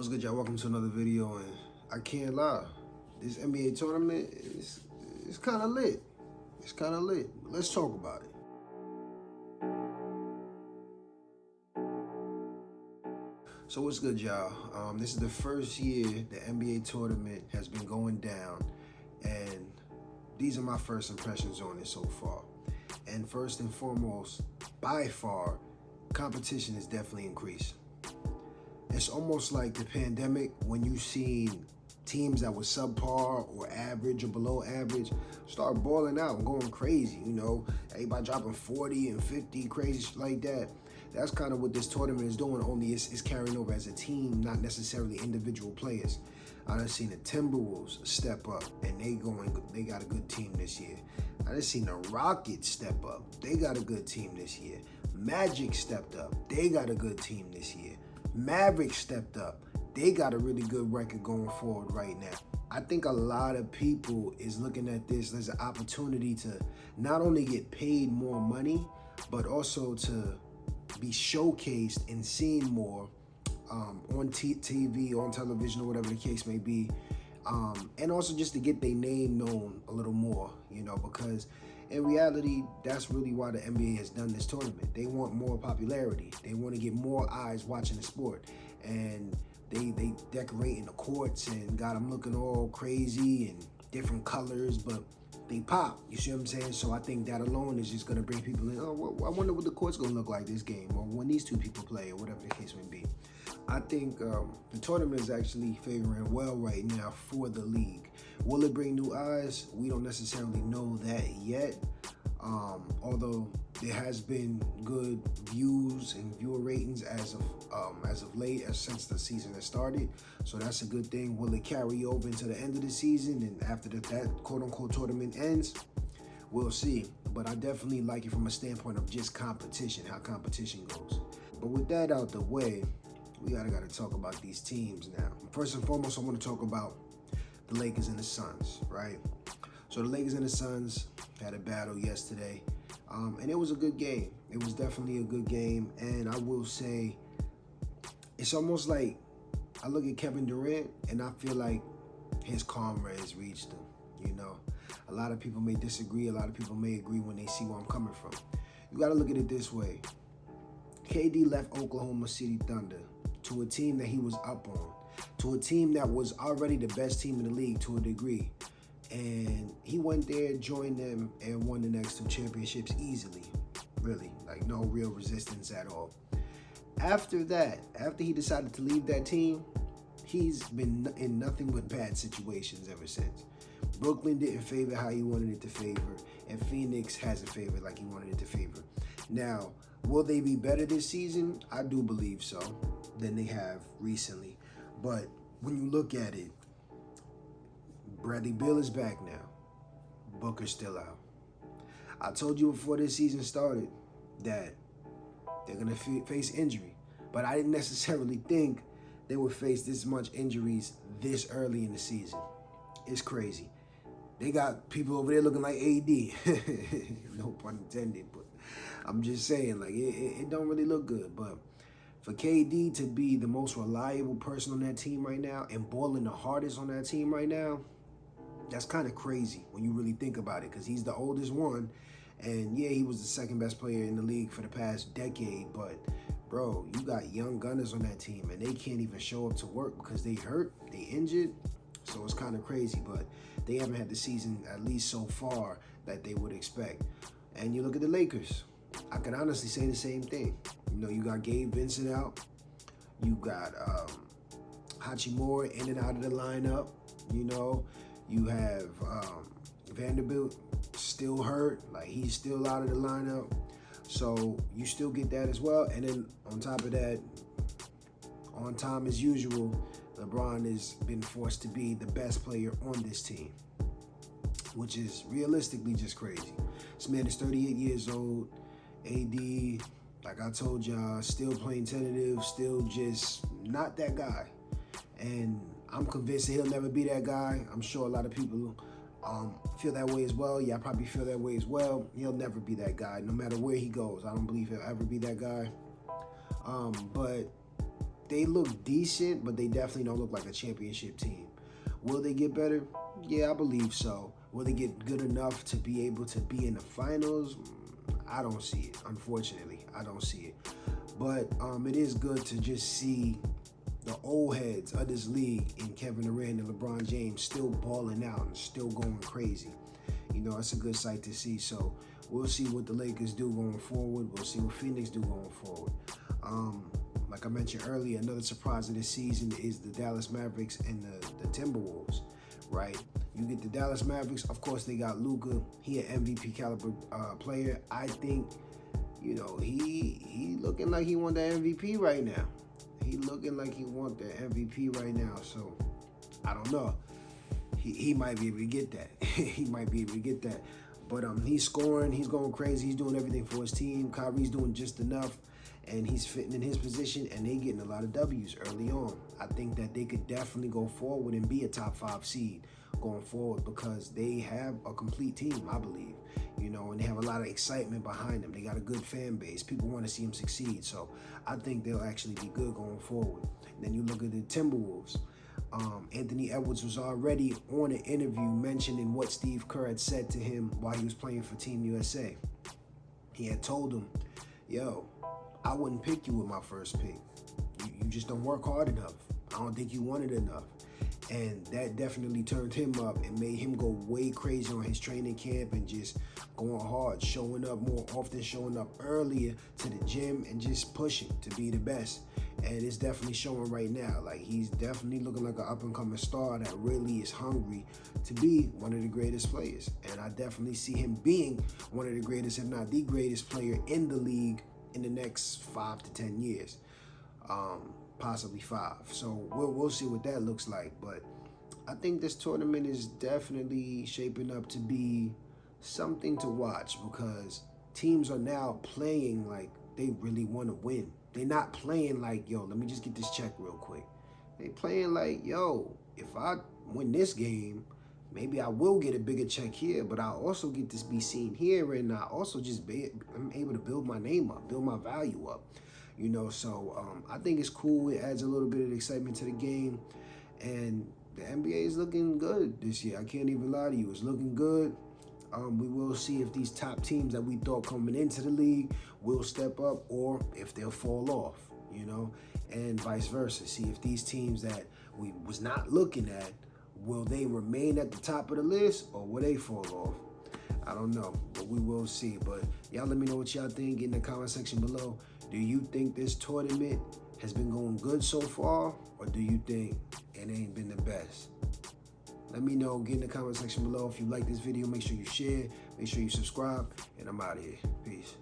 What's good, y'all? Welcome to another video, and I can't lie, this NBA tournament is kind of lit. It's kind of lit. Let's talk about it. So what's good, y'all? This is the first year the NBA tournament has been going down, and these are my first impressions on it so far. And first and foremost, by far, competition has definitely increased. It's almost like the pandemic when you seen teams that were subpar or average or below average start balling out and going crazy, everybody dropping 40 and 50, crazy shit like that. That's kind of what this tournament is doing, only it's carrying over as a team, not necessarily individual players. I done seen the Timberwolves step up, and they got a good team this year. I done seen the Rockets step up. They got a good team this year. Magic stepped up. They got a good team this year. Mavericks stepped up. They got a really good record going forward right now. I think a lot of people is looking at this as an opportunity to not only get paid more money, but also to be showcased and seen more on TV, on television, or whatever the case may be. And also just to get their name known a little more, because in reality, that's really why the NBA has done this tournament. They want more popularity. They want to get more eyes watching the sport. And they decorating the courts and got them looking all crazy and different colors, but they pop. You see what I'm saying? So I think that alone is just going to bring people in. Oh, I wonder what the court's going to look like this game, or when these two people play, or whatever the case may be. I think the tournament is actually favoring well right now for the league. Will it bring new eyes? We don't necessarily know that yet. Although there has been good views and viewer ratings as of late, since the season has started. So that's a good thing. Will it carry over into the end of the season and after that quote-unquote tournament ends? We'll see. But I definitely like it from a standpoint of just competition, how competition goes. But with that out the way, we gotta talk about these teams now. First and foremost, I want to talk about the Lakers and the Suns, right? So the Lakers and the Suns had a battle yesterday, and it was a good game. It was definitely a good game, and I will say, it's almost like I look at Kevin Durant, and I feel like his comrades reached him, A lot of people may disagree. A lot of people may agree when they see where I'm coming from. You gotta look at it this way. KD left Oklahoma City Thunder to a team that he was up on, to a team that was already the best team in the league to a degree. And he went there, joined them, and won the next two championships easily. Really, like no real resistance at all. After that, after he decided to leave that team, he's been in nothing but bad situations ever since. Brooklyn didn't favor how he wanted it to favor, and Phoenix hasn't favored like he wanted it to favor. Now, will they be better this season? I do believe so, than they have recently. But when you look at it, Bradley Beal is back now. Booker's still out. I told you before this season started that they're going to face injury. But I didn't necessarily think they would face this much injuries this early in the season. It's crazy. They got people over there looking like AD. No pun intended, but I'm just saying, like, it don't really look good. But for KD to be the most reliable person on that team right now and balling the hardest on that team right now, that's kind of crazy when you really think about it, because he's the oldest one. And yeah, he was the second best player in the league for the past decade. But, bro, you got young gunners on that team, and they can't even show up to work because they hurt, they injured. So it's kind of crazy, but they haven't had the season, at least so far, that they would expect. And you look at the Lakers. I can honestly say the same thing. You got Gabe Vincent out. You got Hachimura in and out of the lineup. You have Vanderbilt still hurt. Like, he's still out of the lineup. So you still get that as well. And then on top of that, on time as usual, LeBron has been forced to be the best player on this team, which is realistically just crazy. This man is 38 years old. AD, like I told y'all, still playing tentative, still just not that guy. And I'm convinced that he'll never be that guy. I'm sure a lot of people feel that way as well. Yeah, I probably feel that way as well. He'll never be that guy, no matter where he goes. I don't believe he'll ever be that guy. But they look decent, but they definitely don't look like a championship team. Will they get better? Yeah, I believe so. Will they get good enough to be able to be in the finals? I don't see it. Unfortunately, I don't see it. But it is good to just see the old heads of this league in Kevin Durant and LeBron James still balling out and still going crazy. You know, it's a good sight to see. So we'll see what the Lakers do going forward. We'll see what Phoenix do going forward. Like I mentioned earlier, another surprise of this season is the Dallas Mavericks and the Timberwolves, right? You get the Dallas Mavericks, of course they got Luka. He an MVP caliber player. I think, you know, he looking like he want the MVP right now. He looking like he want the MVP right now. So I don't know. He might be able to get that. He might be able to get that. But he's scoring. He's going crazy. He's doing everything for his team. Kyrie's doing just enough. And he's fitting in his position, and they getting a lot of W's early on. I think that they could definitely go forward and be a top 5 seed going forward because they have a complete team, I believe. You know, and they have a lot of excitement behind them. They got a good fan base. People want to see them succeed. So I think they'll actually be good going forward. And then you look at the Timberwolves. Anthony Edwards was already on an interview mentioning what Steve Kerr had said to him while he was playing for Team USA. He had told him, yo, I wouldn't pick you with my first pick. You just don't work hard enough. I don't think you want it enough. And that definitely turned him up and made him go way crazy on his training camp and just going hard, showing up more often, showing up earlier to the gym and just pushing to be the best. And it's definitely showing right now. Like, he's definitely looking like an up-and-coming star that really is hungry to be one of the greatest players. And I definitely see him being one of the greatest, if not the greatest player in the league in the next 5 to 10 years, possibly 5. So we'll see what that looks like. But I think this tournament is definitely shaping up to be something to watch because teams are now playing like they really want to win. They're not playing like, yo, let me just get this check real quick. They playing like, yo, if I win this game, maybe I will get a bigger check here, but I also get to be seen here, and I also I'm able to build my name up, build my value up, you know. So I think it's cool. It adds a little bit of excitement to the game, and the NBA is looking good this year. I can't even lie to you. It's looking good. We will see if these top teams that we thought coming into the league will step up or if they'll fall off, you know, and vice versa. See if these teams that we was not looking at, will they remain at the top of the list or will they fall off? I don't know, but we will see. But y'all let me know what y'all think in the comment section below. Do you think this tournament has been going good so far, or do you think it ain't been the best? Let me know. Get in the comment section below. If you like this video, make sure you share, make sure you subscribe, and I'm out of here. Peace.